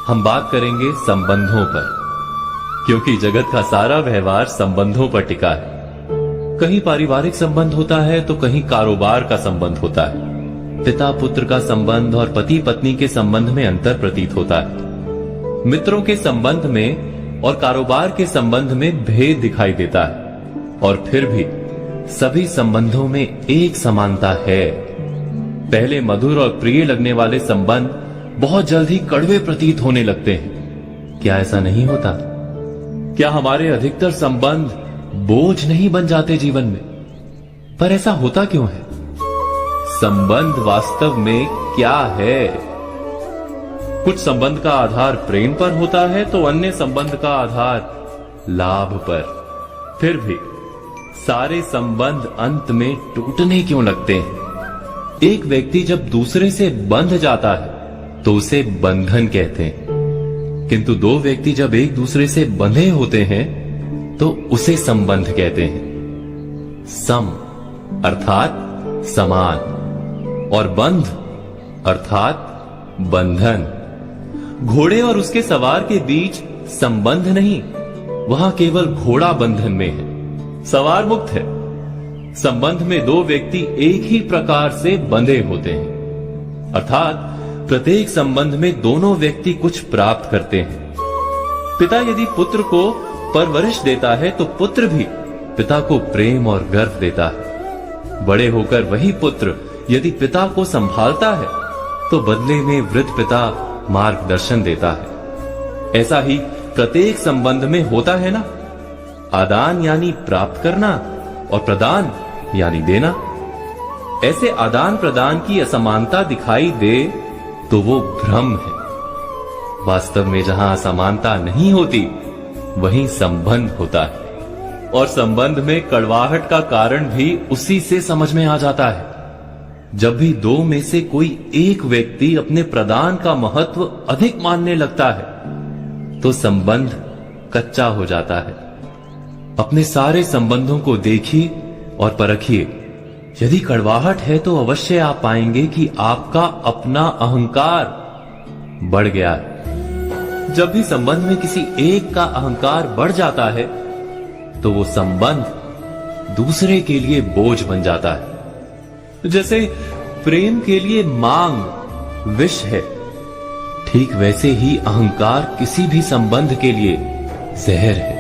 हम बात करेंगे संबंधों पर, क्योंकि जगत का सारा व्यवहार संबंधों पर टिका है। कहीं पारिवारिक संबंध होता है तो कहीं कारोबार का संबंध होता है। पिता पुत्र का संबंध और पति पत्नी के संबंध में अंतर प्रतीत होता है। मित्रों के संबंध में और कारोबार के संबंध में भेद दिखाई देता है। और फिर भी सभी संबंधों में एक समानता है। पहले मधुर और प्रिय लगने वाले संबंध बहुत जल्द ही कड़वे प्रतीत होने लगते हैं। क्या ऐसा नहीं होता? क्या हमारे अधिकतर संबंध बोझ नहीं बन जाते जीवन में? पर ऐसा होता क्यों है? संबंध वास्तव में क्या है? कुछ संबंध का आधार प्रेम पर होता है तो अन्य संबंध का आधार लाभ पर। फिर भी सारे संबंध अंत में टूटने क्यों लगते हैं? एक व्यक्ति जब दूसरे से बंध जाता है तो उसे बंधन कहते हैं, किंतु दो व्यक्ति जब एक दूसरे से बंधे होते हैं तो उसे संबंध कहते हैं। सम अर्थात समान और बंध अर्थात बंधन। घोड़े और उसके सवार के बीच संबंध नहीं, वहां केवल घोड़ा बंधन में है, सवार मुक्त है। संबंध में दो व्यक्ति एक ही प्रकार से बंधे होते हैं, अर्थात प्रत्येक संबंध में दोनों व्यक्ति कुछ प्राप्त करते हैं। पिता यदि पुत्र को परवरिश देता है तो पुत्र भी पिता को प्रेम और गर्व देता है। बड़े होकर वही पुत्र यदि पिता को संभालता है तो बदले में वृद्ध पिता मार्गदर्शन देता है। ऐसा ही प्रत्येक संबंध में होता है ना। आदान यानी प्राप्त करना और प्रदान यानी देना। ऐसे आदान प्रदान की असमानता दिखाई दे तो वो भ्रम है। वास्तव में जहां असमानता नहीं होती वहीं संबंध होता है, और संबंध में कड़वाहट का कारण भी उसी से समझ में आ जाता है। जब भी दो में से कोई एक व्यक्ति अपने प्रदान का महत्व अधिक मानने लगता है तो संबंध कच्चा हो जाता है। अपने सारे संबंधों को देखिए और परखिए। यदि कड़वाहट है तो अवश्य आप पाएंगे कि आपका अपना अहंकार बढ़ गया है। जब भी संबंध में किसी एक का अहंकार बढ़ जाता है तो वो संबंध दूसरे के लिए बोझ बन जाता है। जैसे प्रेम के लिए मांग विष है, ठीक वैसे ही अहंकार किसी भी संबंध के लिए जहर है।